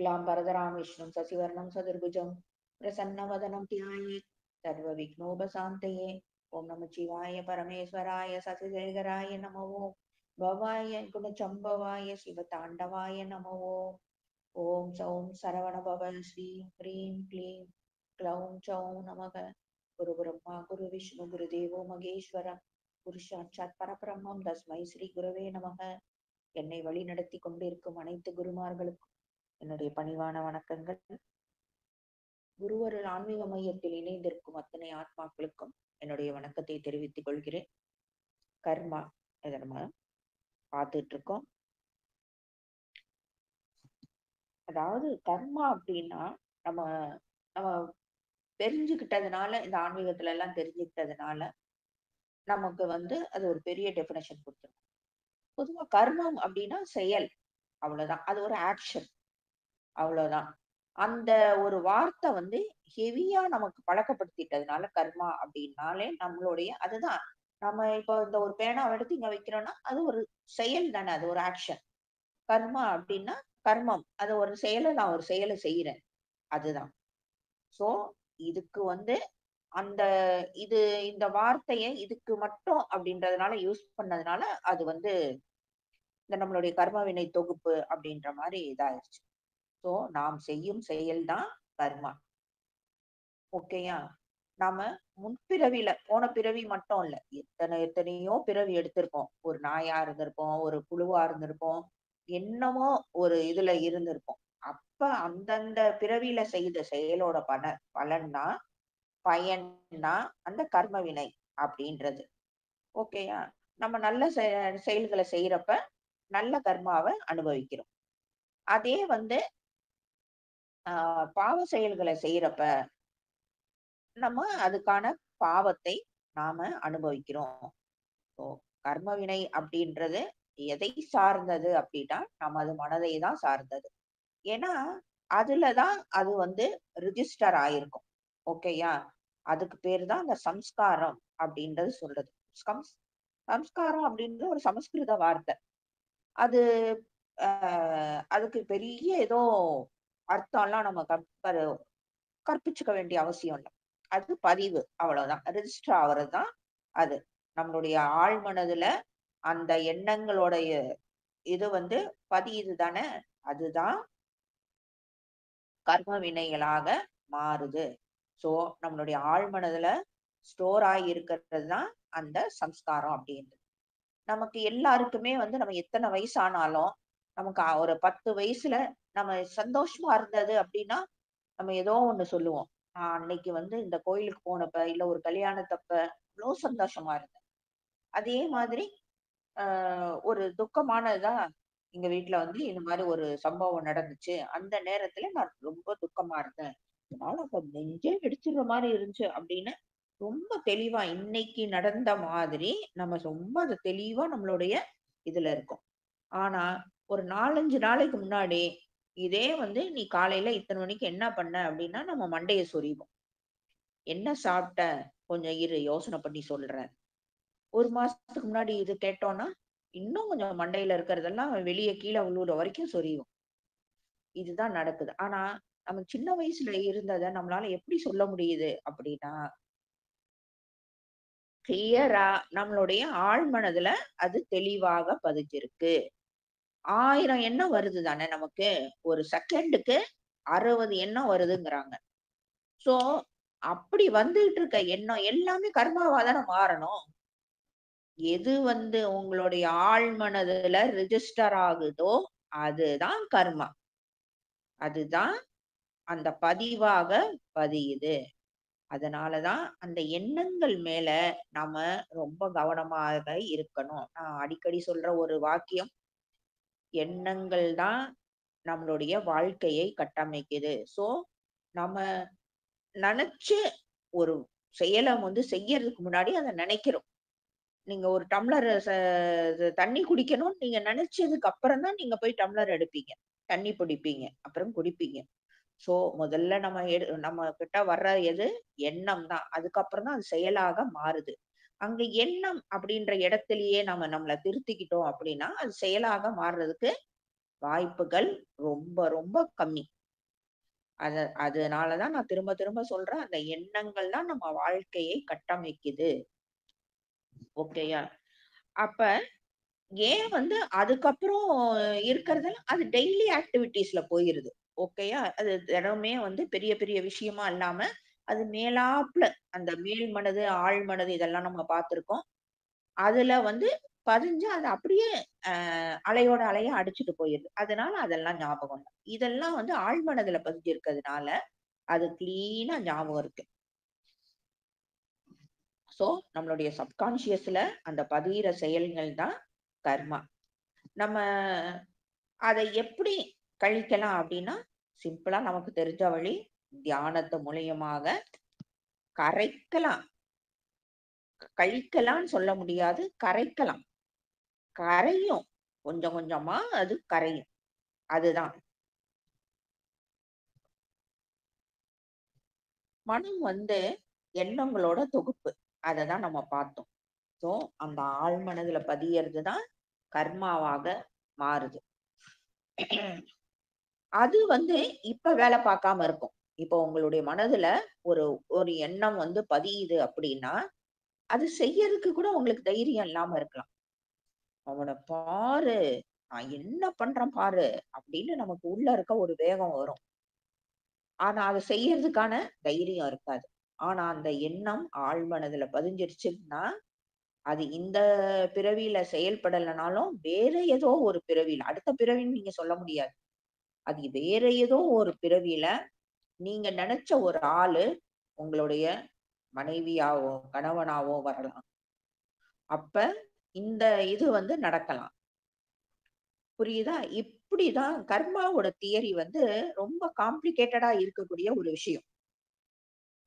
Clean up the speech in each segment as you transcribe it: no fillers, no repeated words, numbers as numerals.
शुक्लाम्बरधरां विष्णुं शशिवर्णं चतुर्भुजं प्रसन्नवदनं ध्यायेत् सर्वविघ्नोपशान्तये। ओम नमः शिवाय परमेश्वराय सतिशेखराय नमो भवाय गुणचम्भवाय शिवताण्डवाय नमो। ओम सौं सरवणभव श्रीं ह्रीं क्लीं क्लौं चौं नमः। गुरु ब्रह्मा गुरु विष्णु गुरुदेवो महेश्वर குரு சாட்சாத் பரபிரம்மம் தஸ்மை ஸ்ரீ குருவே நமக. என்னை வழி நடத்தி கொண்டிருக்கும் அனைத்து குருமார்களுக்கும் என்னுடைய பணிவான வணக்கங்கள். குருவருள் ஆன்மீக மையத்தில் இணைந்திருக்கும் அத்தனை ஆத்மாக்களுக்கும் என்னுடைய வணக்கத்தை தெரிவித்துக் கொள்கிறேன். கர்மா இதை நம்ம பார்த்துட்டு இருக்கோம். அதாவது கர்மா அப்படின்னா நம்ம நம்ம தெரிஞ்சுக்கிட்டதுனால, இந்த ஆன்மீகத்துல எல்லாம் தெரிஞ்சுக்கிட்டதுனால நமக்கு அது ஒரு பெரிய டெபினேஷன் கொடுத்துரும். பொதுவா கர்மம் அப்படின்னா செயல், அவ்வளவுதான். அது ஒரு ஆக்ஷன், அவ்வளவுதான். அந்த ஒரு வார்த்தை ஹெவியா நமக்கு பழக்கப்படுத்திட்டதுனால கர்மா அப்படின்னாலே நம்மளுடைய அதுதான். நம்ம இப்போ இந்த ஒரு பேனாவை எடுத்து இங்க வைக்கிறோம்னா அது ஒரு செயல் தானே, அது ஒரு ஆக்ஷன். கர்மா அப்படின்னா கர்மம், அது ஒரு செயலை, நான் ஒரு செயலை செய்யறேன், அதுதான். சோ இதுக்கு அந்த இது இந்த வார்த்தையை இதுக்கு மட்டும் அப்படின்றதுனால யூஸ் பண்ணதுனால அது இந்த நம்மளுடைய கர்ம வினை தொகுப்பு அப்படின்ற மாதிரி இதாயிருச்சு. சோ நாம் செய்யும் செயல்தான் கர்மா. ஓகேயா? நாம முன்பிறவியில, போன பிறவி மட்டும் இல்ல, எத்தனையோ பிறவி எடுத்திருப்போம். ஒரு நாயா இருந்திருப்போம், ஒரு புழுவா இருந்திருப்போம், என்னமோ ஒரு இதுல இருந்திருப்போம். அப்ப அந்தந்த பிறவியில செய்த செயலோட பலன்னா, பயன்னா அந்த கர்ம வினை அப்படின்றது. ஓகேயா? நம்ம நல்ல செயல்களை செய்யறப்ப நல்ல கர்மாவை அனுபவிக்கிறோம். அதே பாவ செயல்களை செய்யறப்ப நம்ம அதுக்கான பாவத்தை நாம அனுபவிக்கிறோம். கர்ம வினை அப்படின்றது எதை சார்ந்தது அப்படின்னா நமது மனதை தான் சார்ந்தது. ஏன்னா அதுலதான் அது ரிஜிஸ்டர் ஆயிருக்கும். ஓகேயா? அதுக்கு பேரு தான் அந்த சம்ஸ்காரம் அப்படின்றது சொல்றது. சம்ஸ்காரம் அப்படின்றது ஒரு சமஸ்கிருத வார்த்தை. அது அதுக்கு பெரிய ஏதோ அர்த்தம்லாம் நம்ம கற்பிச்சுக்க வேண்டிய அவசியம் இல்லை. அது பதிவு, அவ்வளவுதான். ரெஜிஸ்டர் ஆகுறதுதான் அது. நம்மளுடைய ஆழ்மனதுல அந்த எண்ணங்களுடைய இது பதியுது தானே, அதுதான் கர்ம வினைகளாக மாறுது. சோ நம்மளுடைய ஆழ்மனதுல ஸ்டோர் ஆகி இருக்கிறது தான் அந்த சம்ஸ்காரம் அப்படின்றது. நமக்கு எல்லாருக்குமே நம்ம எத்தனை வயசானாலும் நமக்கு ஒரு 10 வயசுல நம்ம சந்தோஷமா இருந்தது அப்படின்னா நம்ம ஏதோ ஒண்ணு சொல்லுவோம். நான் அன்னைக்கு இந்த கோயிலுக்கு போனப்ப, இல்ல ஒரு கல்யாணத்தப்ப அவ்வளவு சந்தோஷமா இருந்தேன். அதே மாதிரி ஒரு துக்கமானதா எங்க வீட்டுல இந்த மாதிரி ஒரு சம்பவம் நடந்துச்சு. அந்த நேரத்துல நான் ரொம்ப துக்கமா இருந்தேன். அதனால அப்ப நெஞ்சே வெடிச்சிடுற மாதிரி இருந்துச்சு அப்படின்னு ரொம்ப தெளிவா இன்னைக்கு நடந்த மாதிரி நம்ம ரொம்ப அது தெளிவா நம்மளுடைய இதுல இருக்கும். ஆனா ஒரு 4-5 நாளைக்கு முன்னாடி இதே நீ காலையில இத்தனை மணிக்கு என்ன பண்ண அப்படின்னா நம்ம மண்டைய சொறிவோம். என்ன சாப்பிட்ட, கொஞ்சம் இரு யோசனை பண்ணி சொல்றேன். ஒரு மாசத்துக்கு முன்னாடி இது கேட்டோம்னா இன்னும் கொஞ்சம் மண்டையில இருக்கிறதெல்லாம் வெளியே கீழே விழுற வரைக்கும் சொறியும். இதுதான் நடக்குது. ஆனா நம்ம சின்ன வயசுல இருந்ததை நம்மளால எப்படி சொல்ல முடியுது அப்படின்னா, கிளியரா நம்மளுடைய ஆழ்மனதுல அது தெளிவாக பதிஞ்சிருக்கு. 1000 எண்ணம் வருது தானே நமக்கு. ஒரு செகண்டுக்கு 60 எண்ணம் வருதுங்கிறாங்க. சோ அப்படி வந்துட்டு இருக்க எண்ணம் எல்லாமே கர்மாவா தானே மாறணும். எது உங்களுடைய ஆழ்மனதுல ரிஜிஸ்டர் ஆகுதோ அதுதான் கர்மா. அதுதான் அந்த பதிவாக பதியுது. அதனாலதான் அந்த எண்ணங்கள் மேல நாம ரொம்ப கவனமாக இருக்கணும். நான் அடிக்கடி சொல்ற ஒரு வாக்கியம், எண்ணங்கள் தான் நம்மளுடைய வாழ்க்கையை கட்டமைக்குது. சோ நம்ம நினைச்சு ஒரு செயலை செய்யறதுக்கு முன்னாடி அதை நினைக்கிறோம். நீங்க ஒரு டம்ளர் தண்ணி குடிக்கணும்னு நீங்க நினைச்சதுக்கு அப்புறம் தான் நீங்க போய் டம்ளர் எடுப்பீங்க, தண்ணி பிடிப்பீங்க, அப்புறம் குடிப்பீங்க. சோ முதல்ல நம்ம கிட்ட வர்ற எது எண்ணம் தான். அதுக்கப்புறம் தான் அது செயலாக மாறுது. அங்க எண்ணம் அப்படின்ற இடத்திலேயே நம்ம நம்மள திருத்திக்கிட்டோம் அப்படின்னா அது செயலாக மாறுறதுக்கு வாய்ப்புகள் ரொம்ப ரொம்ப கம்மி. அதனாலதான் நான் திரும்ப திரும்ப சொல்றேன். அந்த எண்ணங்கள் தான் நம்ம வாழ்க்கையை கட்டமைக்குது. ஓகேயா? அப்ப ஏன் வந்து அதுக்கப்புறம் இருக்கிறதெல்லாம் அது டெய்லி ஆக்டிவிட்டீஸ்ல போயிருது. ஓகேயா? அது தினமுமே வந்து பெரிய பெரிய விஷயமா இல்லாம, அது மேலாப்ல அந்த மேல் மனது, ஆழ் மனது இதெல்லாம் நம்ம பார்த்திருக்கோம். அதுல வந்து பதிஞ்சு அது அப்படியே அலையோட அலையா அடிச்சுட்டு போயிருது. அதனால அதெல்லாம் ஞாபகம் இல்ல. இதெல்லாம் வந்து ஆழ் மனதுல பதிஞ்சிருக்கிறதுனால, அது கிளீனா ஞாபகம் இருக்கு. சோ, நம்மளுடைய சப்கான்ஷியஸ்ல அந்த பதியிற செயல்கள் தான் கர்மா. நம்ம அதை எப்படி கழிக்கலாம் அப்படின்னா, சிம்பிளா நமக்கு தெரிஞ்ச வழி தியானத்து மூலியமாக கரைக்கலாம். கழிக்கலாம்ன்னு சொல்ல முடியாது. கரைக்கலாம். கரையும். கொஞ்சம் கொஞ்சமா அது கரையும். அதுதான். மனம் வந்து எண்ணங்களோட தொகுப்பு. அததான் நம்ம பார்த்தோம். சோ, அந்த ஆழ் மனதுல பதியறது தான் கர்மாவாக மாறுது. அது வந்து இப்ப வேலை பார்க்காம இருக்கும். இப்போ உங்களுடைய மனதுல ஒரு ஒரு எண்ணம் வந்து பதியுது அப்படின்னா, அது செய்யறதுக்கு கூட உங்களுக்கு தைரியம் இல்லாம இருக்கலாம். "அவன பாரு! நான் என்ன பண்றேன் பாரு!" அப்படின்னு நமக்கு உள்ள இருக்க ஒரு வேகம் வரும். ஆனா, அத செய்யறதுக்கான தைரியம் இருக்காது. ஆனா, அந்த எண்ணம் ஆழ்மனதுல பதிஞ்சிருச்சுன்னா, அது இந்த பிறவியில செயல்படலனாலும், வேற ஏதோ ஒரு பிறவியில அடுத்த பிறவின்னு நீங்க சொல்ல முடியாது. அது வேற ஏதோ ஒரு பிறவியில நீங்க நெனச்ச ஒரு ஆளு உங்களுடைய மனைவியாவோ, கணவனாவோ வரலாம். அப்ப இந்த இது வந்து நடக்கலாம். புரியுதா? இப்படிதான் கர்மாவோட தியரி வந்து ரொம்ப காம்ப்ளிகேட்டடா இருக்கக்கூடிய ஒரு விஷயம்.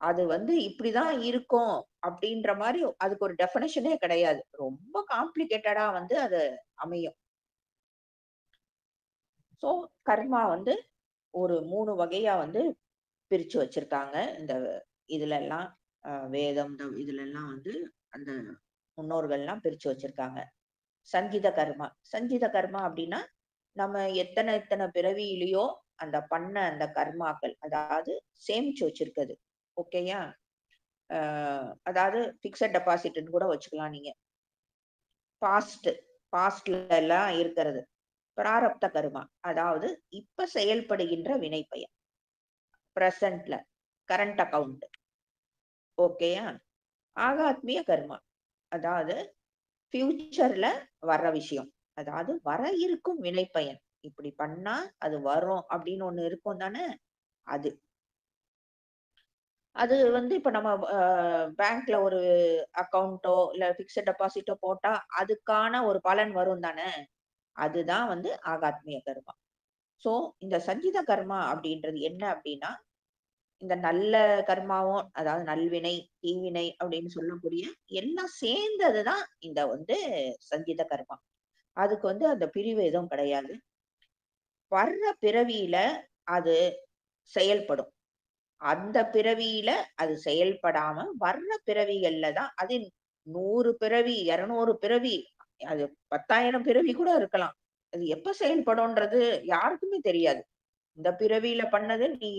அது வந்து இப்படிதான் இருக்கும் அப்படின்ற மாரி அதுக்கு ஒரு டெஃபனிஷனே கிடையாது. ரொம்ப காம்ப்ளிகேட்டடா வந்து அது அமையும். சோ கர்மா வந்து ஒரு 3 வகையா வந்து பிரிச்சு வச்சிருக்காங்க. இந்த இதுலலாம் வேதம் இதுலலாம் வந்து அந்த முன்னோர்கள்லாம் பிரிச்சு வச்சிருக்காங்க. சஞ்சித கர்மா. சஞ்சித கர்மா அப்டின்னா, நம்ம எத்தன எத்தன பிறவியிலயோ அந்த பண்ண அந்த கர்மாக்கள், அதாவது சேமிச்சு வச்சிருக்கிறது. ஓகேயா? அ அதாவது பிக்ஸட் டெபாசிட்ன்னு கூட வச்சுக்கலாம் நீங்க. பாஸ்ட் பாஸ்ட்ல எல்லாம் இருக்கிறது. பிராரப்த கர்மா. அதாவது இப்ப செயல்படுகின்ற வினைப்பயன். பிரசன்ட்ல கரண்ட் அக்கவுண்ட். ஓகேயா? ஆகாத்மிய கர்மா. அதாவது ஃபியூச்சர்ல வர்ற விஷயம். அதாவது வர இருக்கும் வினைப்பயன். இப்படி பண்ணா அது வரும் அப்படின்னு ஒண்ணு இருக்கும் தானே! அது. அது வந்து இப்ப நம்ம பேங்க்ல ஒரு அக்கவுண்டோ, இல்ல பிக்ஸட் டெபாசிட்டோ போட்டா, அதுக்கான ஒரு பலன் வரும் தானே! அதுதான் வந்து ஆகாத்மிய கர்மா. சோ, இந்த சஞ்சித கர்மா அப்படின்றது என்ன அப்படின்னா, இந்த நல்ல கர்மாவும், அதாவது நல்வினை, தீவினை அப்படின்னு சொல்லக்கூடிய எல்லாம் சேர்ந்தது தான் இந்த வந்து சஞ்சித கர்மா. அதுக்கு வந்து அந்த பிரிவு எதுவும் கிடையாது. வர்ற பிறவியில அது செயல்படும். அந்த பிறவியில அது செயல்படாம, வர்ற பிறவிகள்ல தான் அது 100 பிறவி, 200 பிறவி, அது 10,000 பிறவி கூட இருக்கலாம். அது எப்ப செயல்படும்ன்றது யாருக்குமே தெரியாது. இந்த பிறவியில பண்ணது நீ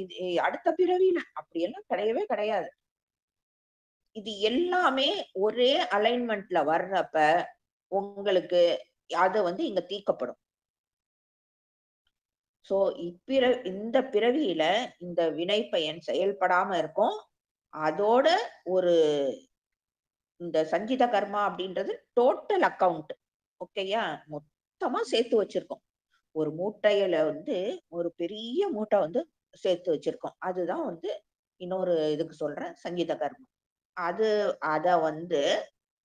அடுத்த பிறவியில அப்படியெல்லாம் கிடையவே கிடையாது. இது எல்லாமே ஒரே அலைன்மென்ட்ல வர்றப்ப, உங்களுக்கு அது வந்து இங்க தீர்க்கப்படும். சோ, இந்த பிறவியில இந்த வினைப்பயன் செயல்படாம இருக்கும். அதோட ஒரு இந்த சஞ்சித கர்மா அப்படின்றது டோட்டல் அக்கவுண்ட். ஓகேயா? மொத்தமா சேர்த்து வச்சிருக்கோம். ஒரு மூட்டையில வந்து ஒரு பெரிய மூட்டை வந்து சேர்த்து வச்சிருக்கோம். அதுதான் வந்து இன்னொரு இதுக்கு சொல்றேன் சங்கீத கர்மம். அது அத வந்து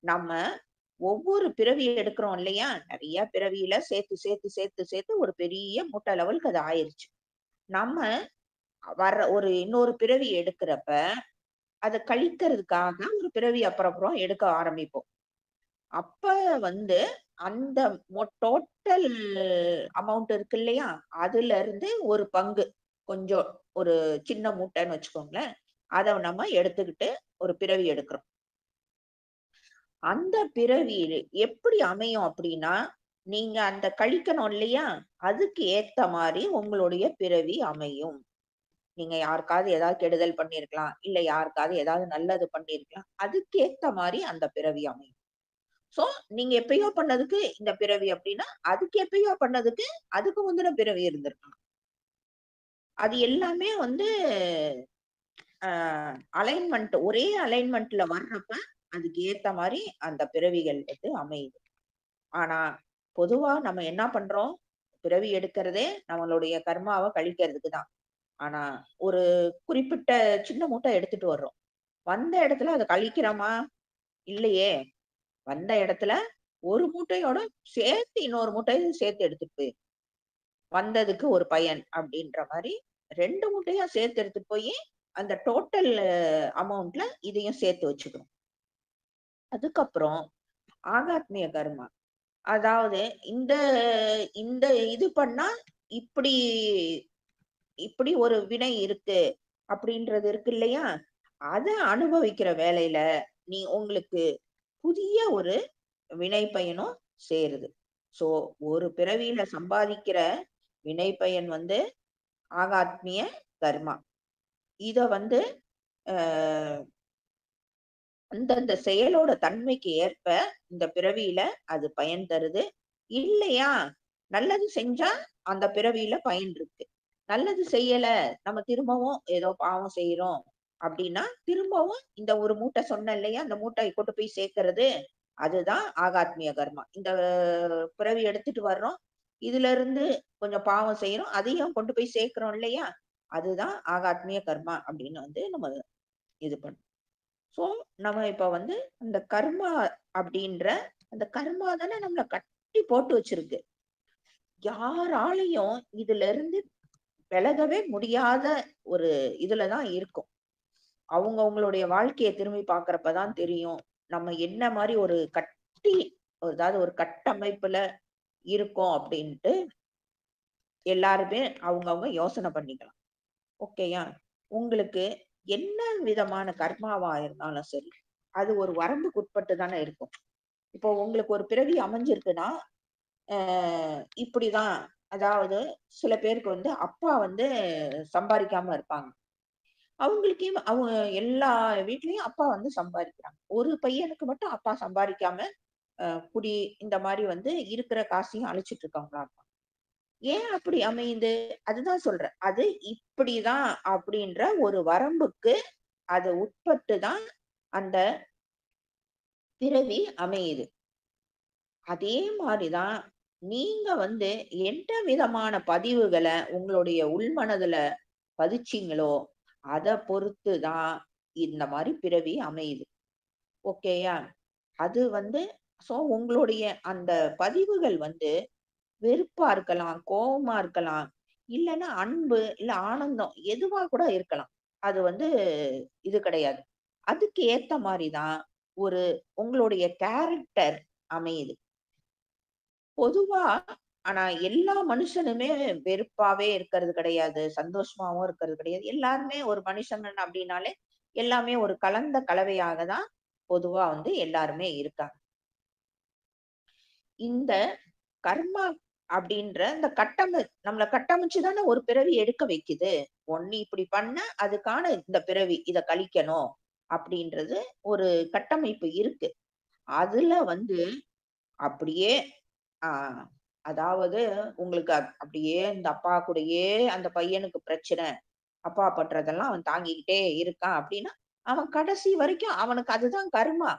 நம்ம ஒவ்வொரு பிறவி எடுக்கிறோம் இல்லையா? நெறைய பிறவியில சேர்த்து, சேர்த்து, சேர்த்து, சேர்த்து ஒரு பெரிய மூட்டை லெவலுக்கு அது ஆயிருச்சு. நம்ம வர்ற ஒரு இன்னொரு பிறவி எடுக்கிறப்ப, அத கழிக்கிறதுக்காக ஒரு பிறவி அப்புறம் அப்புறம் எடுக்க ஆரம்பிப்போம். அப்ப வந்து அந்த டோட்டல் அமௌண்ட் இருக்கு இல்லையா? அதுலருந்து ஒரு பங்கு கொஞ்சம் ஒரு சின்ன மூட்டைன்னு வச்சுக்கோங்களேன். அத நம்ம எடுத்துக்கிட்டு ஒரு பிறவி எடுக்கிறோம். அந்த பிறவி எப்படி அமையும் அப்படின்னா, நீங்க அந்த கழிக்கணும் இல்லையா? அதுக்கு ஏத்த மாரி உங்களுடைய பிறவி அமையும். நீங்க யாருக்காவது ஏதாவது கெடுதல் பண்ணியிருக்கலாம். இல்ல யாருக்காவது ஏதாவது நல்லது பண்ணியிருக்கலாம். அதுக்கு ஏத்த மாரி அந்த பிறவி அமையும். சோ, நீங்க எப்பயோ பண்ணதுக்கு இந்த பிறவி அப்டின்னா, அதுக்கு எப்பயோ பண்ணதுக்கு அதுக்கு முந்தின பிறவி இருந்திருக்கலாம். அது எல்லாமே வந்து அ அலைன்மென்ட் ஒரே அலைன்மென்ட்ல வர்றப்ப, அதுக்கு ஏத்த மாரி அந்த பிறவிகள் வந்து அமையுது. ஆனா, பொதுவா நம்ம என்ன பண்றோம்? பிறவி எடுக்கிறதே நம்மளுடைய கர்மாவ கழிக்கிறதுக்கு தான். ஆனா, ஒரு குறிப்பிட்ட சின்ன மூட்டை எடுத்துட்டு வர்றோம். வந்த இடத்துல அத கழிக்கிறோமா? இல்லையே! வந்த இடத்துல ஒரு மூட்டையோட சேர்த்து இன்னொரு மூட்டையும் சேர்த்து எடுத்துட்டு வந்ததுக்கு ஒரு பயன் அப்படின்ற மாரி 2 மூட்டையா சேர்த்து எடுத்துட்டு போயி, அந்த டோட்டல் அமௌண்ட்ல இதையும் சேர்த்து வச்சுக்கணும். அதுக்கப்புறம் ஆகாத்மிய கர்மா. அதாவது இந்த இந்த இது பண்ணா இப்படி இப்படி ஒரு வினை இருக்கு அப்படின்றது இருக்கு இல்லையா? அத அனுபவிக்கிற வேலையில உங்களுக்கு புதிய ஒரு வினை பயனும் சேருது. சோ, ஒரு பிறவியில சம்பாதிக்கிற வினை பயன் வந்து ஆகாத்மிய கர்மா. இத வந்து அ அந்தந்த செயலோட தன்மைக்கு ஏற்ப இந்த பிறவியில அது பயன் தருது. இல்லையா, நல்லது செஞ்சா அந்த பிறவியில பயன் இருக்கு. நல்லது செய்யல, நம்ம திரும்பவும் ஏதோ பாவம் செய்றோம் அப்டின்னா, திரும்பவும் இந்த ஒரு மூட்டை சொன்னேன் இல்லையா? அந்த மூட்டைய கொண்டு போய் சேர்க்கிறது, அதுதான் ஆகாத்மிய கர்மா. இந்த பிறவி எடுத்துட்டு வர்றோம். இதிலிருந்து கொஞ்சம் பாவம் செய்றோம். அதையும் கொண்டு போய் சேர்க்கிறோம் இல்லையா? அதுதான் ஆகாத்மிய கர்மா அப்டின்னு வந்து நம்ம இது பண்றோம். ஸோ, நம்ம இப்ப வந்து அந்த கர்மா அப்டின்ற அந்த கர்மா தானே நம்மள கட்டி போட்டு வச்சிருக்கு. யாராலயும் இதிலிருந்து விலகவே முடியாத ஒரு இதுல தான் இருக்கும். அவங்களுடைய வாழ்க்கைய திரும்பி பார்க்கிறப்ப தான் தெரியும். நம்ம என்ன மாரி ஒரு அதாவது ஒரு கட்டமைப்புல இருக்கோம் அப்டின்ட்டு எல்லாருமே அவங்கவங்க யோசனை பண்ணிக்கலாம். ஓகேயா? உங்களுக்கு என்ன விதமான கர்மாவா இருந்தாலும் சரி, அது ஒரு வரம்புக்குட்பட்டு தானே இருக்கும். இப்போ உங்களுக்கு ஒரு பிறவி அமைஞ்சிருக்குன்னா, அ இப்படிதான். அதாவது சில பேருக்கு வந்து அப்பா வந்து சம்பாரிக்காம இருப்பாங்க. அவங்களுக்கே அவங்க எல்லா வீட்லயும் அப்பா வந்து சம்பாரிக்கிறாங்க. ஒரு பையனுக்கு மட்டும் அப்பா சம்பாரிக்காம, குடி இந்த மாரி வந்து இருக்கிற காசையும் அழிச்சுட்டு இருக்கவங்களா இருப்பாங்க. ஏன் அப்படி அமையுது? அதுதான் சொல்றேன். அது இப்படிதான் அப்படின்ற ஒரு வரம்புக்கு அது உட்பட்டு தான் அந்த பிறவி அமையுது. அதே மாரி தான் நீங்க வந்து எந்த விதமான பதிவுகள உங்களுடைய உள்மனதுல பதிச்சீங்களோ, அத பொறுத்து தான் இந்த மாரி பிறவி அமையுது. ஓகேயா? அது வந்து உங்களுடைய அந்த பதிவுகள் வந்து வெறுப்பா இருக்கலாம், கோவமா இருக்கலாம், இல்லன்னா அன்பு, இல்ல ஆனந்தம் எதுவா கூட இருக்கலாம். அது வந்து இது கிடையாது. அதுக்கு ஏத்த மாரி தான் ஒரு உங்களுடைய கேரக்டர் அமையுது. பொதுவா ஆனா எல்லா மனுஷனுமே வெறுப்பாவே இருக்கிறது கிடையாது. சந்தோஷமாவும் இருக்கிறது கிடையாது. எல்லாருமே ஒரு மனுஷங்க அப்படின்னாலே, எல்லாமே ஒரு கலந்த கலவையாக தான் பொதுவா வந்து எல்லாருமே இருக்காங்க. இந்த கர்மா அப்படின்ற இந்த நம்மள கட்டமைச்சு தானே ஒரு பிறவி எடுக்க வைக்குது. ஒண்ணு இப்படி பண்ணா அதுக்கான இந்த பிறவி, இத கழிக்கணும் அப்படின்றது ஒரு கட்டமைப்பு இருக்கு. அதுல வந்து அப்படியே ஆ அதாவது உங்களுக்கு அப்படியே இந்த அப்பா கூடயே அந்த பையனுக்கு பிரச்சனை. அப்பா பண்றதெல்லாம் அவன் தாங்கிக்கிட்டே இருக்கான் அப்படின்னா, அவன் கடைசி வரைக்கும் அவனுக்கு அதுதான் கர்மா.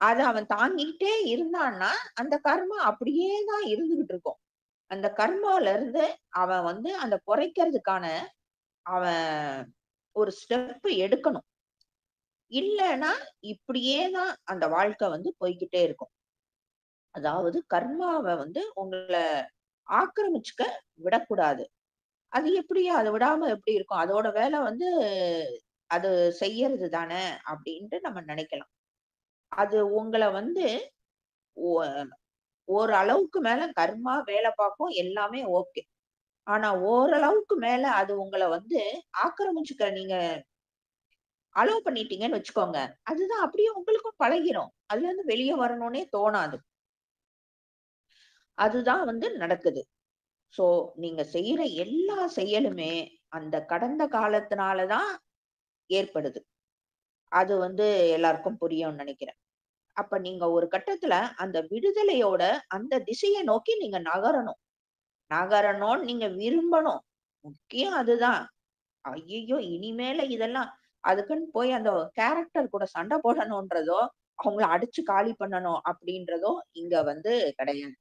அத அவன் தாங்கிக்கிட்டே இருந்தான்னா, அந்த கர்மா அப்படியே தான் இருந்துகிட்டு இருக்கும். அந்த கர்மால இருந்து அவன் வந்து அந்த குறைக்கிறதுக்கான அவன் ஒரு ஸ்டெப் எடுக்கணும். இல்லன்னா, இப்படியே தான் அந்த வாழ்க்கை வந்து போய்க்கிட்டே இருக்கும். அதாவது கர்மாவ வந்து உங்கள ஆக்கிரமிச்சுக்க விடக்கூடாது. அது எப்படி அத விடாம எப்படி இருக்கும்? அதோட வேலை வந்து அது செய்யறது தானே அப்படின்ட்டு நம்ம நினைக்கலாம். அது உங்கள வந்து ஒ ஓரளவுக்கு மேல கர்மா வேலை பார்க்கும். எல்லாமே ஓகே. ஆனா ஓரளவுக்கு மேல அது உங்கள வந்து ஆக்கிரமிச்சுக்க நீங்க அலோவ் பண்ணிட்டீங்கன்னு வச்சுக்கோங்க. அதுதான் அப்படியே உங்களுக்கும் பழகிரும். அதுலருந்து வெளிய வரணும்னே தோணாது. அதுதான் வந்து நடக்குது. சோ, நீங்க செய்யற எல்லா செயலுமே அந்த கடந்த காலத்தினால தான் ஏற்படுது. அது வந்து எல்லாருக்கும் புரியும்னு நெனைக்கிறேன். அப்ப நீங்க ஒரு கட்டத்துல அந்த விடுதலையோட அந்த திசைய நோக்கி நீங்க நகரணும். நகரணும்னு நீங்க விரும்பணும். முக்கியம் அதுதான். ஐய்யய்யோ! இனிமேல இதெல்லாம் அதுக்குன்னு போய் அந்த கேரக்டர் கூட சண்டை போடணுன்றதோ, அவங்கள அடிச்சு காலி பண்ணணும் அப்படின்றதோ இங்க வந்து கிடையாது.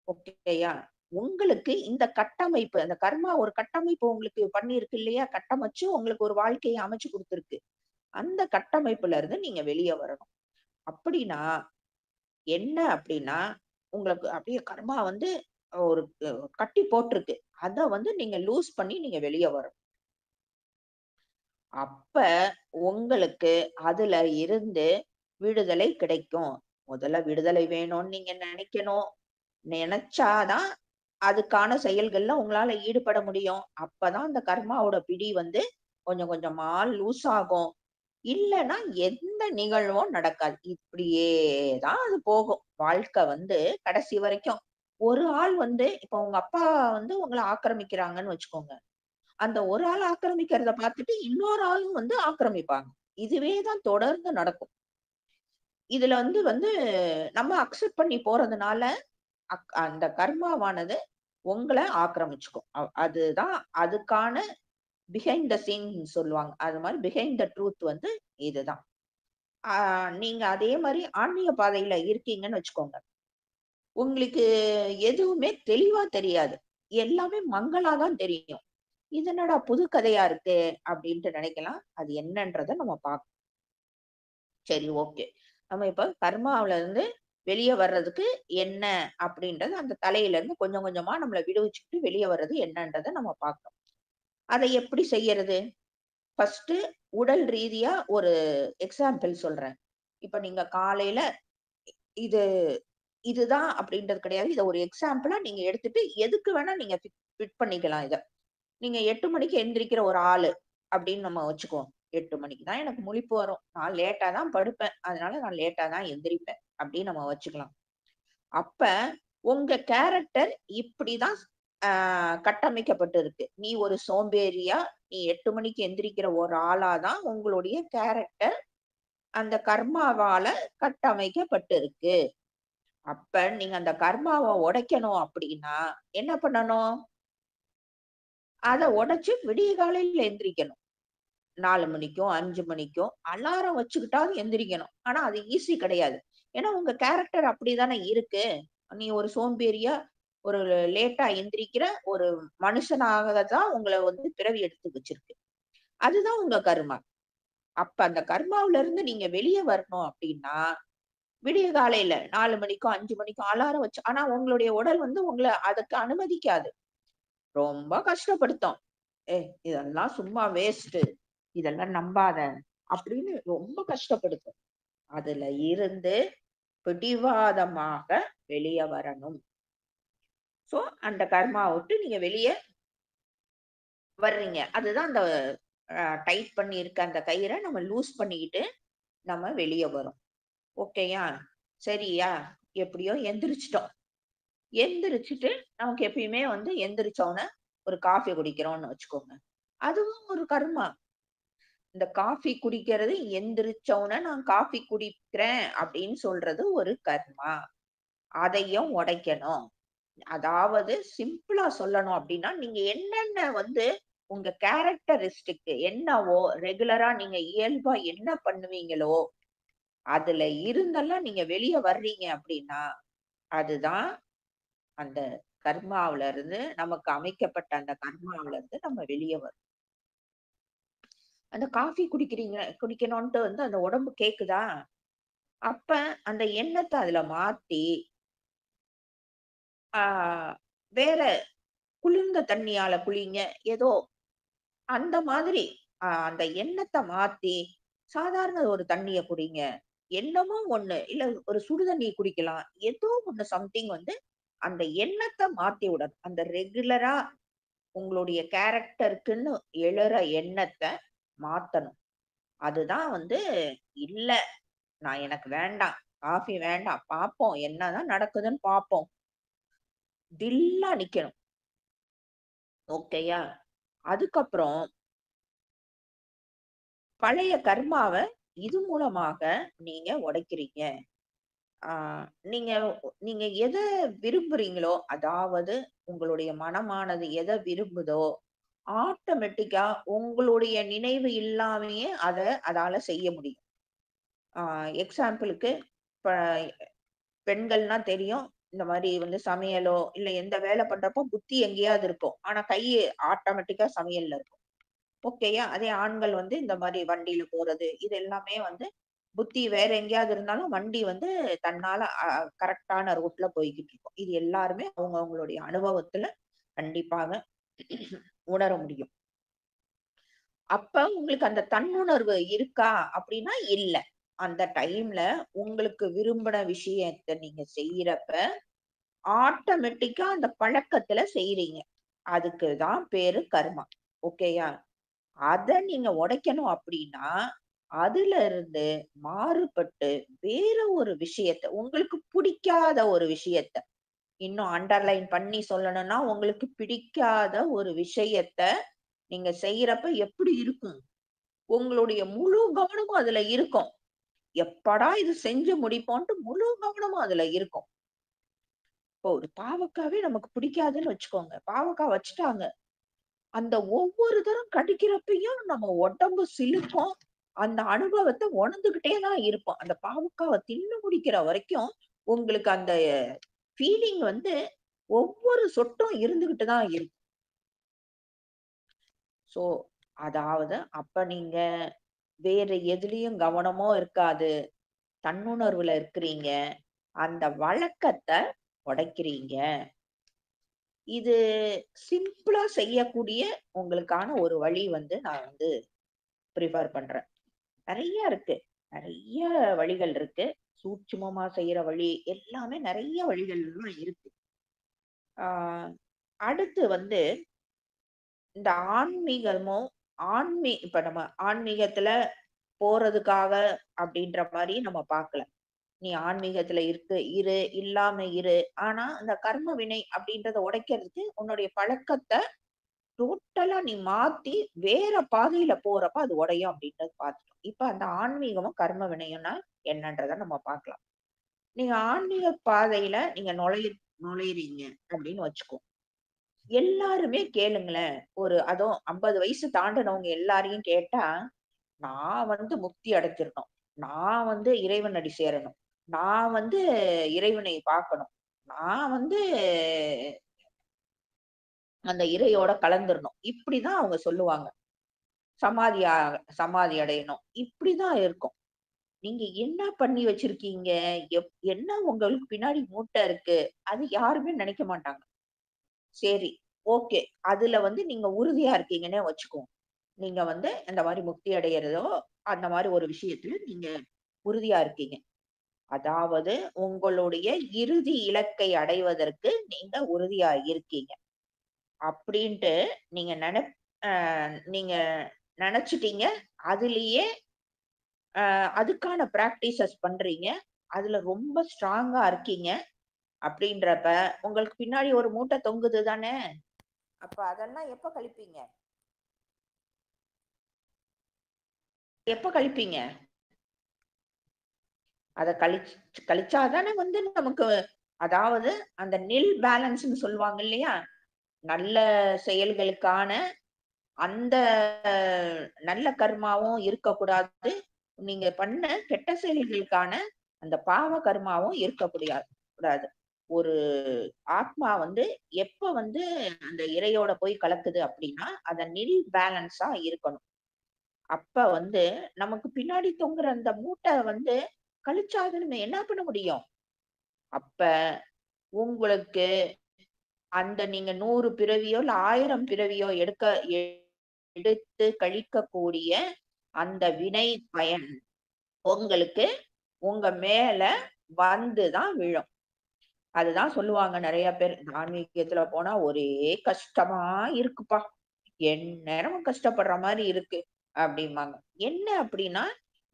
ஓகேயா? உங்களுக்கு இந்த கட்டமைப்பு, அந்த கர்மா ஒரு கட்டமைப்பு உங்களுக்கு பண்ணியிருக்கு இல்லையா? கட்டமைச்சு உங்களுக்கு ஒரு வாழ்க்கைய அமைச்சு குடுத்திருக்கு. அந்த கட்டமைப்புல இருந்து நீங்க வெளிய வரணும். அப்படின்னா, என்ன அப்படின்னா, உங்களுக்கு அப்படியே கர்மா வந்து ஒரு கட்டி போட்டுருக்கு. அத வந்து நீங்க லூஸ் பண்ணி நீங்க வெளிய வரணும். அப்ப உங்களுக்கு அதுல இருந்து விடுதலை கிடைக்கும். முதல்ல விடுதலை வேணும்னு நீங்க நெனைக்கணும். நெனச்சா தான் அதுக்கான செயல்கள்ல உங்களால ஈடுபட முடியும். அப்பதான் அந்த கர்மாவோட பிடி வந்து கொஞ்சம் கொஞ்சமா லூஸ் ஆகும். இல்லன்னா எந்த நிகழ்வும் நடக்காது. இப்படியே தான் அது போகும். வாழ்க்கை வந்து கடைசி வரைக்கும். ஒரு ஆள் வந்து இப்ப உங்க அப்பா வந்து உங்கள ஆக்கிரமிக்கிறாங்கன்னு வச்சுக்கோங்க. அந்த ஒரு ஆள் ஆக்கிரமிக்கிறத பார்த்துட்டு இன்னொரு ஆளும் வந்து ஆக்கிரமிப்பாங்க. இதுவே தான் தொடர்ந்து நடக்கும். இதுல வந்து வந்து நம்ம அக்செப்ட் பண்ணி போறதுனால, அந்த கர்மாவானது உங்கள ஆக்கிரமிச்சுக்கும். அதுதான் அதுக்கான பிஹைண்ட் த சீன் சொல்லுவாங்க. அது மாரி பிஹைண்ட் த ட்ரூத் வந்து இதுதான். ஆ நீங்க அதே மாரி ஆன்மீக பாதையில இருக்கீங்கன்னு வச்சுக்கோங்க. உங்களுக்கு எதுவுமே தெளிவா தெரியாது. எல்லாமே மங்கலா தான் தெரியும். இது என்னடா புது கதையா இருக்கு அப்டின்ட்டு நெனைக்கலாம். அது என்னன்றத நம்ம சரி, ஓகே. நம்ம இப்ப கர்மாவுல இருந்து வெளிய வர்றதுக்கு என்ன அப்படின்றது அந்த தலையில இருந்து கொஞ்சம் கொஞ்சமா நம்மள விடுவிச்சுக்கிட்டு வெளிய வர்றது என்னன்றத நம்ம பார்க்கணும். அதை எப்படி செய்யறது? ஃபர்ஸ்ட்டு உடல் ரீதியா ஒரு எக்ஸாம்பிள் சொல்றேன். இப்ப நீங்க காலையில இது இதுதான் அப்படின்றது கிடையாது. இத ஒரு எக்ஸாம்பிளா நீங்க எடுத்துட்டு எதுக்கு வேணா நீங்க ஃபிட் பண்ணிக்கலாம் இத. நீங்க 8 மணிக்கு எந்திரிக்கிற ஒரு ஆளு அப்படின்னு நம்ம வச்சுக்குவோம். 8 மணிக்கு தான் எனக்கு முழிப்பு வரும். நான் லேட்டா தான் படுப்பேன். அதனால நான் லேட்டா தான் எந்திரிப்பேன். அப்படின்னு நம்ம வச்சுக்கலாம். அப்ப உங்க கேரக்டர் இப்படிதான் ஆ கட்டமைக்கப்பட்டு இருக்கு. நீ ஒரு சோம்பேறியா, நீ 8 மணிக்கு எந்திரிக்கிற ஒரு ஆளா தான் உங்களுடைய கேரக்டர் அந்த கர்மாவால கட்டமைக்கப்பட்டிருக்கு. அப்ப நீங்க அந்த கர்மாவ உடைக்கணும் அப்படின்னா, என்ன பண்ணணும்? அத உடைச்சு விடிய காலையில எந்திரிக்கணும். 4 மணிக்கோ, 5 மணிக்கோ அலாரம் வச்சுக்கிட்டாவது எந்திரிக்கணும். ஆனா அது ஈஸி கிடையாது. ஏன்னா உங்க கேரக்டர் அப்படித்தானே இருக்கு. நீ ஒரு சோம்பேறியா, ஒரு லேட்டா எந்திரிக்கிற ஒரு மனுஷனாக தான் உங்கள வந்து பிறவி எடுத்து வச்சிருக்கு. அதுதான் உங்க கர்மா. அப்ப அந்த கர்மாவுல இருந்து நீங்க வெளிய வரணும் அப்படின்னா, விடிய காலையில 4 மணிக்கோ, 5 மணிக்கோ அலாரம் வச்சு ஆனா உங்களுடைய உடல் வந்து உங்கள அதுக்கு அனுமதிக்காது. ரொம்ப கஷ்டப்படுத்தும். இதெல்லாம் சும்மா வேஸ்ட்டு. இதெல்லாம் நம்பாத. அப்படின்னு ரொம்ப கஷ்டப்படுத்தும். அதுல இருந்து பிடிவாதமாக வெளிய வரணும். சோ, அந்த கர்மாவ விட்டு நீங்க வெளிய வர்றீங்க. அதுதான் அந்த டைட் பண்ணியிருக்க அந்த கயிற நம்ம லூஸ் பண்ணிக்கிட்டு நம்ம வெளிய வரோம். ஓகேயா? சரியா? எப்படியோ எந்திரிச்சுட்டோம். எந்திரிச்சுட்டு நமக்கு எப்பயுமே வந்து எந்திரிச்ச உடனே ஒரு காஃபி குடிக்கிறோம்னு வச்சுக்கோங்க. அதுவும் ஒரு கர்மா. இந்த காஃபி குடிக்கிறது எந்திரிச்ச உடனே நான் காஃபி குடிக்கிறேன் அப்படின்னு சொல்றது ஒரு கர்மா. அதையும் உடைக்கணும். அதாவது சிம்பிளா சொல்லணும் அப்டின்னா, நீங்க என்னென்ன வந்து உங்க கேரக்டரிஸ்டிக் என்னவோ, ரெகுலரா நீங்க இயல்பா என்ன பண்ணுவீங்களோ, அதுல இருந்தெல்லாம் நீங்க வெளிய வர்றீங்க அப்டின்னா, அதுதான் அந்த கர்மாவுல இருந்து நமக்கு அமைக்கப்பட்ட அந்த கர்மாவுல இருந்து நம்ம வெளிய வரோம். அந்த காஃபி குடிக்கணுன்ட்டு வந்து அந்த உடம்பு கேக்குதா? அப்ப அந்த எண்ணத்த அதுல மாத்தி, ஆ வேற குளிர்ந்த தண்ணியால குளிங்க. ஏதோ அந்த மாதிரி அந்த எண்ணத்த மாத்தி, சாதாரண ஒரு தண்ணீய குடிங்க. என்னமோ ஒண்ணு. இல்ல ஒரு சுடு தண்ணி குடிக்கலாம். ஏதோ ஒண்ணு சம்திங் வந்து அந்த எண்ணத்த மாத்தி விடணும். அந்த ரெகுலரா உங்களுடைய கேரக்டருக்குன்னு எழற எண்ணத்த மாத்தணும். அதுதான் வந்து, இல்ல நான் எனக்கு வேண்டாம். காஃபி வேண்டாம். பாப்போம். என்னதான் நடக்குதுன்னு பாப்போம். தில்லா நிக்கணும். ஓகேயா? அதுக்கப்புறம் பழைய கர்மாவ இது மூலமாக நீங்க உடைக்கிறீங்க. ஆ நீங்க நீங்க எத விரும்புறீங்களோ, அதாவது உங்களுடைய மனமானது எத விரும்புதோ, ஆட்டோமேட்டிக்கா உங்களுடைய நினைவு இல்லாமயே அதால செய்ய முடியும். ஆ எக்ஸாம்பிளுக்கு இப்ப பெண்கள்னா தெரியும். இந்த மாரி வந்து சமையலோ, இல்ல எந்த வேல பண்றப்போ புத்தி எங்கேயாவது இருக்கும். ஆனா கை ஆட்டோமேட்டிக்கா சமையல்ல இருக்கும். ஓகேயா? அதே ஆண்கள் வந்து இந்த மாரி வண்டியில போறது, இது எல்லாமே வந்து புத்தி வேற எங்கேயாவது இருந்தாலும் வண்டி வந்து தன்னால கரெக்ட்டான ரூட்ல போய்க்கிட்டு இருக்கும். இது எல்லாருமே அவங்க அவங்களுடைய அனுபவத்துல கண்டிப்பாக உணர முடியும். அப்ப உங்களுக்கு அந்த தன்னுணர்வு இருக்கா? அப்படின்னா இல்ல. அந்த டைம்ல உங்களுக்கு விரும்பின விஷயத்த நீங்க செய்யறப்ப, ஆட்டோமேட்டிக்கா அந்த பழக்கத்துல செய்றீங்க. அதுக்கு தான் பேரு கர்மா. ஓகேயா? அத நீங்க உடைக்கணும் அப்படின்னா, அதுல இருந்து மாறுபட்டு வேற ஒரு விஷயத்த, உங்களுக்கு பிடிக்காத ஒரு விஷயத்த, இன்னும் அண்டர்லைன் பண்ணி சொல்லணும்னா, உங்களுக்கு பிடிக்காத ஒரு விஷயத்த நீங்க செய்யறப்ப எப்படி இருக்கும்? உங்களுடைய முழு கவனமும் அதுல இருக்கும். எப்படா இது செஞ்சு முடிப்போன்ட்டு முழு கவனமும் அதுல இருக்கும். இப்போ ஒரு பாவக்காவே நமக்கு பிடிக்காதுன்னு வச்சுக்கோங்க. பாவக்கா வச்சுட்டாங்க. அந்த ஒவ்வொரு தரம் கடிக்கிறப்பயும் நம்ம உடம்பு சிலிர்க்கும். அந்த அனுபவத்த உணர்ந்துகிட்டே தான் இருப்போம். அந்த பாவக்காவ தின்னு முடிக்கிற வரைக்கும், உங்களுக்கு அந்த ஃபீலிங் வந்து ஒவ்வொரு சொட்டும் இருந்துகிட்டு தான் இருக்கும். ஸோ, அதாவது அப்ப நீங்க வேற எதுலயும் கவனமும் இருக்காது. தன்னுணர்வுல இருக்கிறீங்க. அந்த வழக்கத்த உடைக்கிறீங்க. இது சிம்பிளா செய்யக்கூடிய உங்களுக்கான ஒரு வழி வந்து நான் வந்து பிரிஃபர் பண்றேன். நெறைய இருக்கு. நெறைய வழிகள் இருக்கு. சூட்சுமமா செய்யற வழி, எல்லாமே நெறைய வழிகள்லாம் இருக்கு. ஆ அடுத்து வந்து இந்த ஆன்மீகமும் இப்ப நம்ம ஆன்மீகத்துல போறதுக்காக அப்படின்ற மாரி நம்ம பார்க்கல. நீ ஆன்மீகத்துல இல்லாம இரு. ஆனா அந்த கர்ம வினை அப்படின்றத உடைக்கிறதுக்கு உன்னுடைய பழக்கத்த டோட்டலா நீ மாத்தி வேற பாதையில போறப்ப அது உடையும் அப்படின்றத பார்த்துட்டோம். இப்ப அந்த ஆன்மீகமும் கர்ம வினையும்னா என்னன்றத நம்ம பார்க்கலாம். நீங்க ஆன்மீக பாதையில நீங்க நுழையிறீங்க அப்படின்னு வச்சுக்கோ. எல்லாருமே கேளுங்களேன். அதுவும் 50 வயசு தாண்டுனவங்க எல்லாரையும் கேட்டா, நான் வந்து முக்தி அடைஞ்சிரணும். நான் வந்து இறைவன் அடி சேரணும். நான் வந்து இறைவனை பார்க்கணும். நான் வந்து அந்த இறையோட கலந்துரணும். இப்படிதான் அவங்க சொல்லுவாங்க. சமாதியா சமாதி அடையணும். இப்படிதான் இருக்கும். நீங்க என்ன பண்ணி வச்சிருக்கீங்க? என்ன உங்களுக்கு பின்னாடி மூட்டை இருக்கு? அது யாருமே நினைக்க மாட்டாங்க. சரி, ஓகே. அதுல வந்து நீங்க உறுதியா இருக்கீங்கன்னே வச்சுக்குவோம். நீங்க வந்து இந்த மாரி முக்தி அடையறதோ, அந்த மாரி ஒரு விஷயத்துல நீங்க உறுதியா இருக்கீங்க. அதாவது உங்களுடைய இறுதி இலக்கை அடைவதற்கு நீங்க உறுதியா இருக்கீங்க. அப்படின்ட்டு நீங்க அ நீங்க நெனச்சுட்டீங்க. அதிலேயே அதுக்கான பிராக்டிஸஸ் பண்றீங்க. அதுல ரொம்ப ஸ்ட்ராங்கா இருக்கீங்க. அப்படின்றப்ப, உங்களுக்கு பின்னாடி ஒரு மூட்டை தொங்குது தானே! அப்ப அதெல்லாம் எப்ப கழிப்பீங்க? எப்ப கழிப்பீங்க? அத கழிச்சா தானே வந்து நமக்கு அதாவது அந்த நில் பேலன்ஸ்ன்னு சொல்லுவாங்க இல்லையா? நல்ல செயல்களுக்கான அந்த நல்ல கர்மாவும் இருக்கக்கூடாது. நீங்க பண்ண கெட்ட செயல்களுக்கான அந்த பாவ கர்மாவும் கூடாது. ஒரு ஆத்மா வந்து எப்ப வந்து அந்த இறையோட போய் கலக்குது அப்படின்னா, அத நில் பேலன்ஸா இருக்கணும். அப்ப வந்து நமக்கு பின்னாடி தொங்குற அந்த மூட்டை வந்து கழிச்சா அத நம்ம என்ன பண்ண முடியும்? அப்ப உங்களுக்கு அந்த நீங்க 100 பிறவியோ, இல்ல 1000 பிறவியோ எடுத்து கழிக்கக்கூடிய அந்த வினை பயன் உங்களுக்கு உங்க மேல வந்து தான் விழும். அதுதான் சொல்லுவாங்க நெறைய பேர். ஆன்மீகத்துல போனா ஒரே கஷ்டமா இருக்குப்பா. எந்நேரமும் கஷ்டப்படுற மாரி இருக்கு அப்டிம்பாங்க. என்ன அப்டின்னா,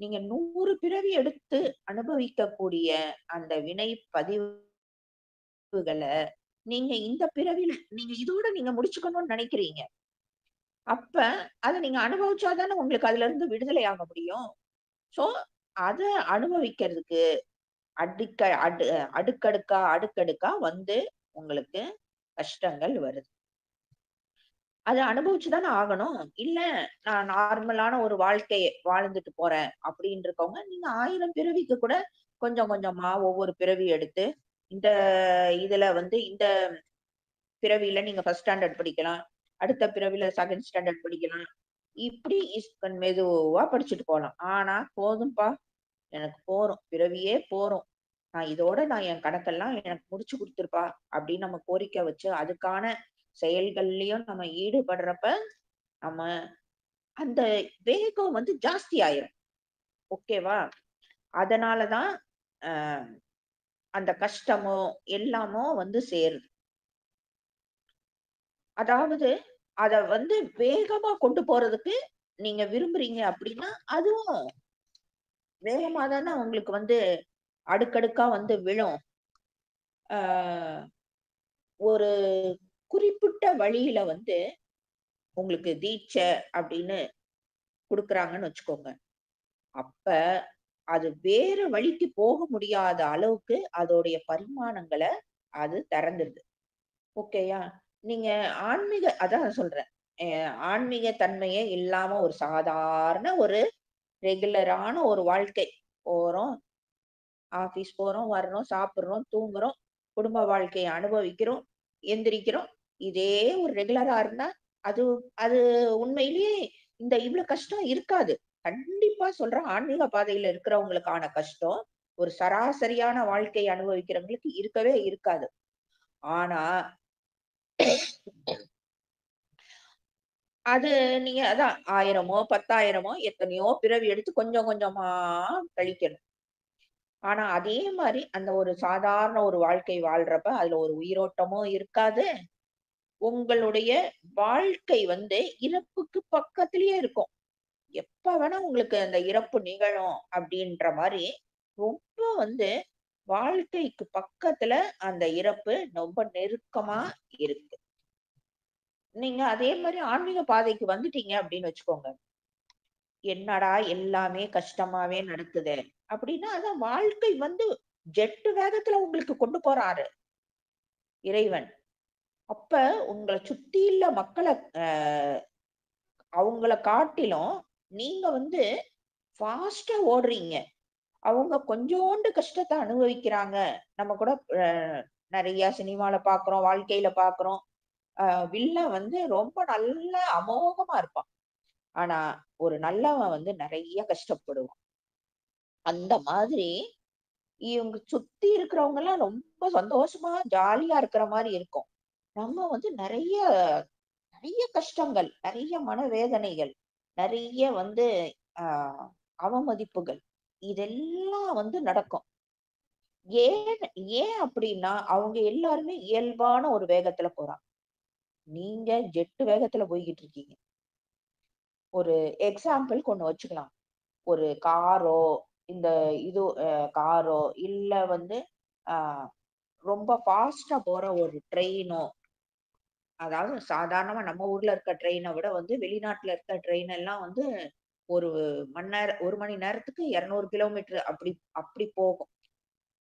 நீங்க 100 பிறவி எடுத்து அனுபவிக்கக்கூடிய அந்த வினை பதிவுகள நீங்க இந்த பிறவில நீங்க இதோட நீங்க முடிச்சுக்கணும்னு நினைக்கிறீங்க. அப்ப அத நீங்க அனுபவிச்சா தானே உங்களுக்கு அதுலருந்து விடுதலை ஆக முடியும். சோ, அத அனுபவிக்கிறதுக்கு அடிக்க அடு அடுக்கடுக்கா, அடுக்கடுக்கா வந்து உங்களுக்கு கஷ்டங்கள் வருது. அத அனுபவிச்சு தானே ஆகணும். இல்ல நான் நார்மலான ஒரு வாழ்க்கைய வாழ்ந்துட்டு போறேன் அப்படின்னு இருக்கவங்க, நீங்க 1000 பிறவிக்கு கூட கொஞ்சம் கொஞ்சமா ஒவ்வொரு பிறவி எடுத்து, இந்த இதுல வந்து இந்த பிறவியில நீங்க 1 ஸ்டாண்டர்ட் படிக்கலாம். அடுத்த பிறவில 2ண்ட் ஸ்டாண்டர்ட் படிக்கலாம். இப்படி மெதுவா படிச்சுட்டு போலாம். ஆனா போதும்பா, எனக்கு போரும். பிறவியே போரும். நான் என் கணக்கெல்லாம் எனக்கு முடிச்சு குடுத்துருப்பா! அப்படின்னு நம்ம கோரிக்கை வச்சு, அதுக்கான செயல்கள்லயும் நம்ம ஈடுபடுறப்ப, நம்ம அந்த வேகம் வந்து ஜாஸ்தி ஆயிரும். ஓகேவா? அதனால தான் அ அந்த கஷ்டமோ, எல்லாமோ வந்து சேருது. அதாவது அத வந்து வேகமா கொண்டு போறதுக்கு நீங்க விரும்புறீங்க அப்படின்னா, அதுவும் வேகமா தானே உங்களுக்கு வந்து அடுக்கடுக்கா வந்து விழும். ஆ ஒரு குறிப்பிட்ட வழியில வந்து உங்களுக்கு தீட்சை அப்படின்னு குடுக்குறாங்கன்னு வச்சுக்கோங்க. அப்ப அது வேற வழிக்கு போக முடியாத அளவுக்கு அதோடைய பரிமாணங்கள அது திறந்துருது. ஓகேயா? நீங்க அதான் சொல்றேன். அ ஆன்மீக தன்மையே இல்லாம ஒரு சாதாரண ஒரு ரெகுலரான ஒரு வாழ்க்கை. போறோம், ஆஃபீஸ் போறோம், வர்றோம், சாப்பிடுறோம், தூங்குறோம், குடும்ப வாழ்க்கைய அனுபவிக்கிறோம், எந்திரிக்கிறோம். இதே ஒரு ரெகுலரா இருந்தா, அது அது உண்மையிலேயே இவ்ளோ கஷ்டம் இருக்காது. கண்டிப்பா சொல்றேன். ஆன்மீக பாதையில இருக்கிறவங்களுக்கான கஷ்டம், ஒரு சராசரியான வாழ்க்கை அனுபவிக்கிறவங்களுக்கு இருக்கவே இருக்காது. ஆனா, அது நீங்க அதான் 1000மோ, 10,000மோ எத்தனையோ பிறவி எடுத்து கொஞ்சம் கொஞ்சமா கழிக்கணும். ஆனா, அதே மாரி அந்த ஒரு சாதாரண ஒரு வாழ்க்கை வாழ்றப்ப, அதுல ஒரு உயிரோட்டமும் இருக்காது. உங்களுடைய வாழ்க்கை வந்து இறப்புக்கு பக்கத்திலேயே இருக்கும். எப்ப வேணா உங்களுக்கு அந்த இறப்பு நிகழும் அப்டின்ற மாரி, ரொம்ப வந்து வாழ்க்கைக்கு பக்கத்துல அந்த இறப்பு ரொம்ப நெருக்கமா இருக்கு. நீங்க அதே மாரி ஆன்மீக பாதைக்கு வந்துட்டீங்க அப்டின்னு வச்சுக்கோங்க. என்னடா எல்லாமே கஷ்டமாவே நடக்குதே! அப்டின்னா, அதான் வாழ்க்கை வந்து ஜெட் வேகத்துல உங்களுக்கு கொண்டு போறாரு இறைவன். அப்ப உங்கள சுத்தியுள்ள மக்கள அ அவங்கள காட்டிலும் நீங்க வந்து ஃபாஸ்ட்டா ஓடுறீங்க. அவங்க கொஞ்சோண்டு கஷ்டத்த அனுபவிக்கிறாங்க. நம்ம கூட அ நெறைய சினிமால பார்க்குறோம், வாழ்க்கையில பார்க்குறோம். வில்லன் வந்து ரொம்ப நல்ல அமோகமா இருப்பான். ஆனா, ஒரு நல்லவன் வந்து நெறைய கஷ்டப்படுவான். அந்த மாதிரி இவங்க சுத்தி இருக்கிறவங்கலாம் ரொம்ப சந்தோஷமா, ஜாலியா இருக்கிற மாரி இருக்கும். நம்ம வந்து நெறைய நெறைய கஷ்டங்கள், நெறைய மனவேதனைகள், நெறைய வந்து அ அவமதிப்புகள். இதெல்லாம் வந்து நடக்கும். ஏன் ஏன் அப்டின்னா, அவங்க எல்லாருமே இயல்பான ஒரு வேகத்துல போறாங்க. நீங்க ஜெட் வேகத்துல போய்க்கிட்டு இருக்கீங்க. ஒரு எக்ஸாம்பிள்க்கு ஒண்ணு வச்சுக்கலாம். ஒரு காரோ, இந்த இது காரோ, இல்ல வந்து அ ரொம்ப ஃபாஸ்ட்டா போற ஒரு ட்ரெயினோ, அதாவது சாதாரணமா நம்ம ஊர்ல இருக்க ட்ரெயின விட வந்து வெளிநாட்டுல இருக்க ட்ரெயின் எல்லாம் வந்து ஒரு 1 மணி நேரத்துக்கு 200 கிலோமீட்டர் அப்படி அப்படி போகும்.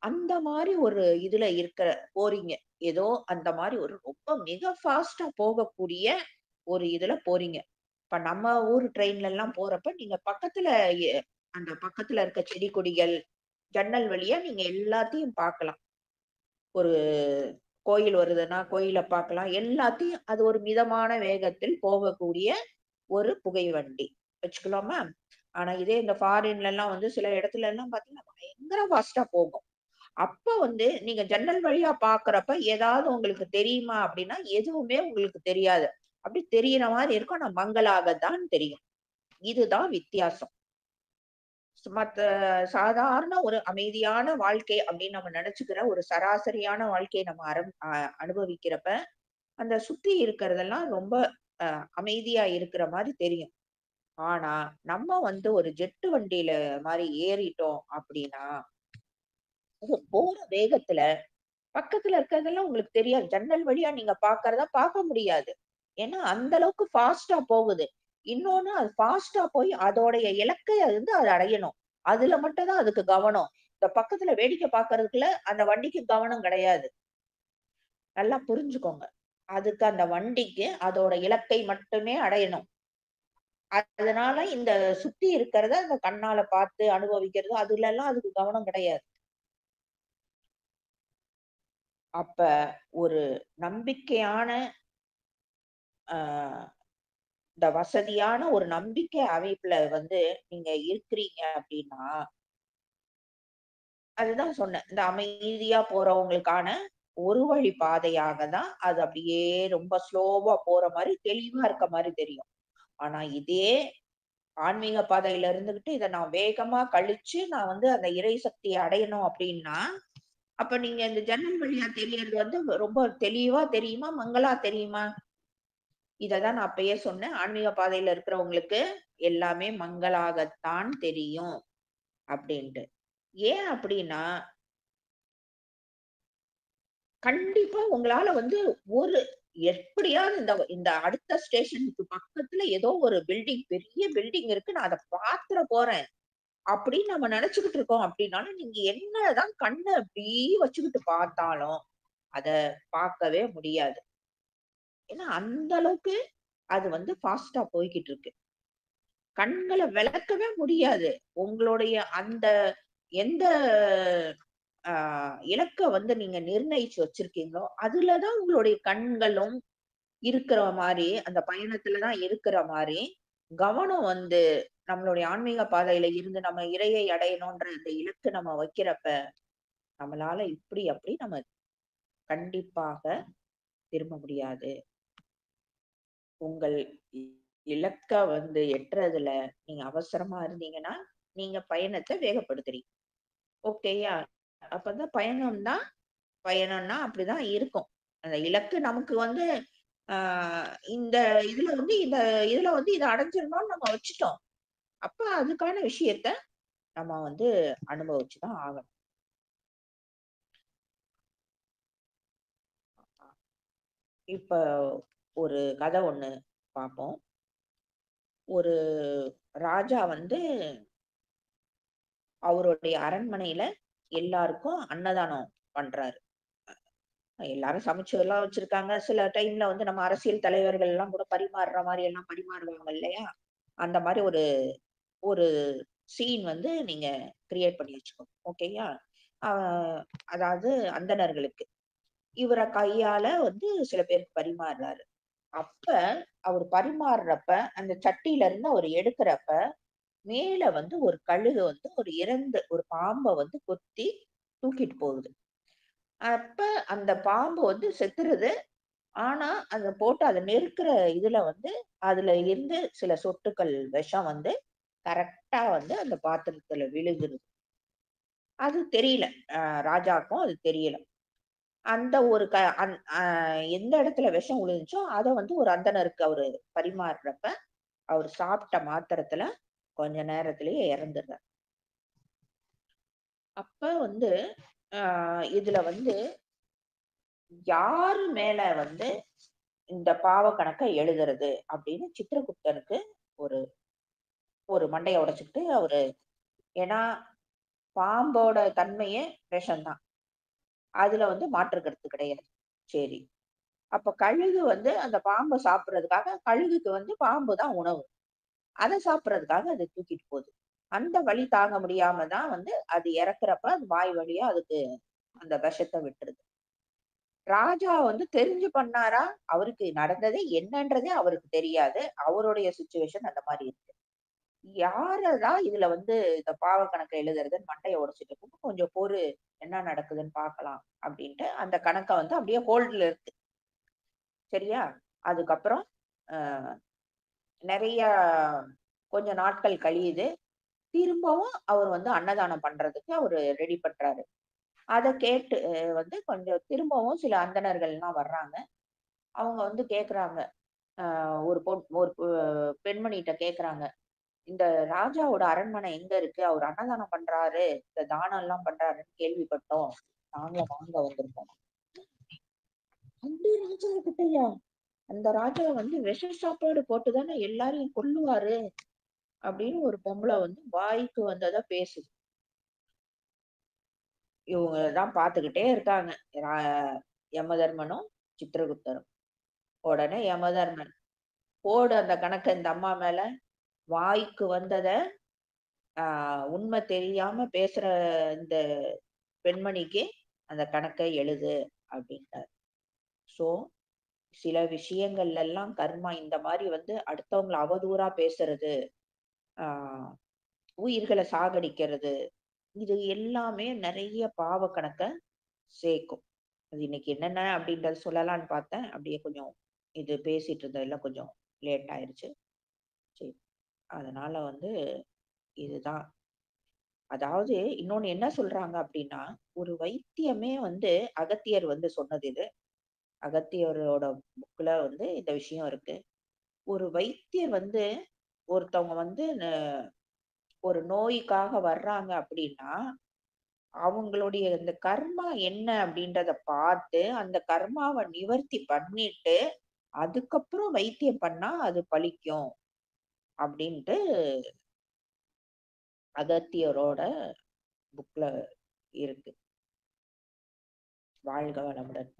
அந்த மாரி ஒரு இதுல போறீங்க. ஏதோ அந்த மாரி ஒரு ரொம்ப மிக ஃபாஸ்ட்டா போகக்கூடிய ஒரு இதுல போறீங்க. இப்ப நம்ம ஊர் ட்ரெயின்லலாம் போறப்ப நீங்க எ அந்த பக்கத்துல இருக்க செடி கொடிகள், ஜன்னல் வழியா நீங்க எல்லாத்தையும் பார்க்கலாம். ஒரு கோயில் வருதுன்னா, கோயில பார்க்கலாம். எல்லாத்தையும் அது ஒரு மிதமான வேகத்தில் போகக்கூடிய ஒரு புகைவண்டி வச்சுக்கலாமா? ஆனா இதே இந்த ஃபாரின்லலாம் வந்து சில இடத்துலலாம் பார்த்தீங்கன்னா, பயங்கர ஃபாஸ்ட்டா போகும். அப்ப வந்து நீங்க ஜன்னல் வழியா பார்க்கிறப்ப, ஏதாவது உங்களுக்கு தெரியுமா? அப்படின்னா, எதுவுமே உங்களுக்கு தெரியாது. அப்படி தெரியிற மாரி இருக்கும். ஆனா மங்கலாக தான் தெரியும். இதுதான் வித்தியாசம். மத்த சாதாரண ஒரு அமைதியான வாழ்க்கை அப்படின்னு நம்ம நெனச்சுக்கிற ஒரு சராசரியான வாழ்க்கைய நம்ம அனுபவிக்கிறப்ப, அந்த சுத்தி இருக்கிறதெல்லாம் ரொம்ப அ அமைதியா இருக்கிற மாரி தெரியும். ஆனா, நம்ம வந்து ஒரு ஜெட்டு வண்டியில மாரி ஏறிட்டோம் அப்படின்னா, அது போற வேகத்துல பக்கத்துல இருக்கிறதெல்லாம் உங்களுக்கு தெரியாது. ஜன்னல் வழியா நீங்க பார்க்கிறத பார்க்க முடியாது. ஏன்னா, அந்த அளவுக்கு ஃபாஸ்ட்டா போகுது. இன்னொன்னு அது ஃபாஸ்ட்டா போய் அதோடைய இலக்கை வந்து அது அடையணும். அதுல மட்டும் தான் அதுக்கு கவனம். இந்த பக்கத்துல வேடிக்கை பார்க்கறதுக்குள்ள அந்த வண்டிக்கு கவனம் கிடையாது. நல்லா புரிஞ்சுக்கோங்க. அதுக்கு அந்த வண்டிக்கு அதோட இலக்கை மட்டுமே அடையணும். அதனால இந்த சுத்தி இருக்கிறத அந்த கண்ணால பார்த்து அனுபவிக்கிறது, அதுலலாம் அதுக்கு கவனம் கிடையாது. அப்ப ஒரு நம்பிக்கையான அ இந்த வசதியான ஒரு நம்பிக்கை அமைப்புல வந்து நீங்க இருக்கிறீங்க அப்டின்னா, அதுதான் சொன்னேன். இந்த அமைதியா போறவங்களுக்கான ஒரு வழி பாதையாக தான் அது அப்படியே ரொம்ப ஸ்லோவா போற மாரி, தெளிவா இருக்க மாரி தெரியும். ஆனா இதே ஆன்மீக பாதையில இருந்துகிட்டு, இத நான் வேகமா கழிச்சு, நான் வந்து அந்த இறை சக்திய அடையணும் அப்டின்னா, அப்ப நீங்க இந்த ஜன்னல் வழியா தெரியறது வந்து ரொம்ப தெளிவா தெரியுமா? மங்கலா தெரியுமா? இததான் நான் அப்பயே சொன்னேன். ஆன்மீக பாதையில இருக்கிறவங்களுக்கு எல்லாமே மங்கலாகத்தான் தெரியும் அப்டின்ட்டு. ஏன் அப்டின்னா, கண்டிப்பா உங்களால வந்து ஒரு எப்படியாவது இந்த இந்த அடுத்த ஸ்டேஷனுக்கு பக்கத்துல ஏதோ ஒரு பில்டிங் பெரிய பில்டிங் இருக்கு. நான் அத பாத்துற போறேன். அப்படின்னு நம்ம நெனச்சுக்கிட்டு இருக்கோம் அப்படின்னாலும், நீங்க என்னதான் கண்ண இப்படி வச்சுக்கிட்டு பார்த்தாலும், அத பார்க்கவே முடியாது. ஏன்னா, அந்த அளவுக்கு அது வந்து ஃபாஸ்ட்டா போய்க்கிட்டு இருக்கு. கண்கள விளக்கவே முடியாது. உங்களுடைய அந்த எந்த அ இலக்க வந்து நீங்க நிர்ணயிச்சு வச்சிருக்கீங்களோ, அதுல தான் உங்களுடைய கண்களும் இருக்கிற மாரி, அந்த பயணத்துல தான் இருக்கிற மாரி, கவனம் வந்து நம்மளுடைய ஆன்மீக பாதையில இருந்து நம்ம இறையை அடையணுன்ற அந்த இலக்கு நம்ம வைக்கிறப்ப, நம்மளால இப்படி அப்படி நம்ம கண்டிப்பாக திரும்ப முடியாது. உங்கள் இ இலக்க வந்து எட்டுறதுல நீங்க அவசரமா இருந்தீங்கன்னா, நீங்க பயணத்த வேகப்படுத்துறீங்க. ஓகேயா? அப்பதான் பயணம்னா அப்படிதான் இருக்கும். அந்த இலக்கு நமக்கு வந்து ஆ இந்த இதுல வந்து இத அடைஞ்சிரணும்னு நம்ம வச்சுட்டோம். அப்ப அதுக்கான விஷயத்த நம்ம வந்து அனுபவிச்சு தான் ஆகணும். இப்ப ஒரு கதை ஒண்ணு பார்ப்போம். ஒரு ராஜா வந்து அவருடைய அரண்மனையில எல்லாருக்கும் அன்னதானம் பண்றாரு. எல்லாரும் சமைச்சு எல்லாம் வச்சிருக்காங்க. சில டைம்ல வந்து நம்ம அரசியல் தலைவர்கள் எல்லாம் கூட பரிமாறுற மாரி எல்லாம் பரிமாறுவாங்க இல்லையா? அந்த மாரி ஒரு ஒரு சீன் வந்து நீங்க கிரியேட் பண்ணி வச்சுக்கோங்க. ஓகேயா? அ அதாவது அந்தணர்களுக்கு. இவர கையால வந்து சில பேருக்கு பரிமாறுறாரு. அப்ப அவரு பரிமாறுறப்ப, அந்த சட்டியில இருந்து அவரு எடுக்கிறப்ப, மேல வந்து ஒரு கழுகு வந்து ஒரு பாம்ப வந்து கொத்தி தூக்கிட்டு போகுது. அப்ப அந்த பாம்பு வந்து செத்துருது. ஆனா, அத போட்டு அத நெருக்குற இதுல வந்து, அதுல இருந்து சில சொட்டுக்கள் விஷம் வந்து கரெக்ட்டா வந்து அந்த பாத்திரத்துல விழுகுது. அது தெரியல. அ ராஜாக்கும் அது தெரியல. அந்த ஒரு க அந் அ எந்த இடத்துல விஷம் விழுந்துச்சோ, அத வந்து ஒரு அந்தணருக்கு அவரு பரிமாறுறப்ப, அவரு சாப்பிட்ட மாத்திரத்துல கொஞ்ச நேரத்திலேயே இறந்துடுறார். அப்ப வந்து அ இதுல வந்து யாரு மேல வந்து இந்த பாவ கணக்க எழுதுறது அப்படின்னு சித்திரகுப்தனுக்கு ஒரு ஒரு மண்டைய உடைச்சுக்கிட்டு ஏன்னா பாம்போட தன்மையே விஷம் தான். அதுல வந்து மாற்று கருத்து கிடையாது. சரி. அப்ப கழுகு வந்து அந்த பாம்ப சாப்பிடுறதுக்காக கழுகுக்கு வந்து பாம்பு தான் உணவு. அத சாப்பிடுறதுக்காக அது தூக்கிட்டு போகுது. அந்த வலி தாங்க முடியாம தான் வந்து அது இறக்குறப்ப அது வாய் வழியா அதுக்கு அந்த விஷத்த விட்டுருது. ராஜா வந்து தெரிஞ்சு பண்ணாரா? அவருக்கு நடந்தது என்னன்றதே அவருக்கு தெரியாது. அவருடைய சிச்சுவேஷன் அந்த மாரி இருக்கு. யாரடா இதுல வந்து இந்த பாவ கணக்க எழுதுறதுன்னு மண்டைய உடைச்சுட்டு இருக்கும். கொஞ்சம் பொறு என்ன நடக்குதுன்னு பார்க்கலாம் அப்டின்ட்டு அந்த கணக்க வந்து அப்படியே ஹோல்டுல இருக்கு. சரியா? அதுக்கப்புறம் அ நெறைய கொஞ்ச நாட்கள் கழியுது. திரும்பவும் அவர் வந்து அன்னதானம் பண்றதுக்கு அவரு ரெடி பண்றாரு. அத கேட்டு வந்து கொஞ்சம் திரும்பவும் சில அந்தணர்கள்லாம் வர்றாங்க. அவங்க வந்து கேட்கறாங்க. ஒரு பெண்மணிட்ட கேட்கறாங்க. இந்த ராஜாவோட அரண்மனை எங்க இருக்கு? அவரு அன்னதானம் பண்றாரு. இந்த தானம்லாம் பண்றாருன்னு கேள்விப்பட்டோம். நாங்க வாங்க வந்திருக்கோம். அந்த ராஜா கிட்டயா? அந்த ராஜா வந்து விஷ சாப்பாடு போட்டுதானே எல்லாரையும் கொல்லுவாரு அப்படின்னு ஒரு பொம்பளை வந்து வாய்க்கு வந்ததா பேசுது. இவங்க தான் பார்த்துக்கிட்டே இருக்காங்க. யமதர்மனும், சித்திரகுப்தரும். உடனே யமதர்மன், போடு அந்த கணக்க இந்த அம்மா மேல. வாய்க்கு வந்தத உண்மை தெரியாம பேசுற இந்த பெண்மணிக்கு அந்த கணக்கை எழுது அப்படின்ட்டார். சோ சில விஷயங்கள்ல எல்லாம் கர்மா இந்த மாதிரி வந்து அடுத்தவங்கள அவதூறா பேசுறது, ஆஹ் உயிர்களை சாகடிக்கிறது, இது எல்லாமே நிறைய பாவ கணக்க சேர்க்கும். அது இன்னைக்கு என்னென்ன அப்படின்றத சொல்லலாம்னு பார்த்தேன். அப்படியே கொஞ்சம் இது பேசிட்டு இருந்ததுல கொஞ்சம் லேட் ஆயிருச்சு. சரி. அதனால வந்து இதுதான். அதாவது இன்னொன்னு என்ன சொல்றாங்க அப்படின்னா, ஒரு வைத்தியமே வந்து அகத்தியர் வந்து சொன்னது இது. அகத்தியரோட புக்ல வந்து இந்த விஷயம் இருக்கு. ஒரு வைத்தியர் வந்து ஒருத்தவங்க வந்து ஒரு நோய்க்காக வர்றாங்க அப்படின்னா, அவங்களுடைய இந்த கர்மா என்ன அப்படின்றத பார்த்து, அந்த கர்மாவ நிவர்த்தி பண்ணிட்டு, அதுக்கப்புறம் வைத்தியம் பண்ணா அது பலிக்கும் அப்படின்ட்டு அகத்தியரோட புக்ல இருக்கு. வாழ்க வளமுடன்.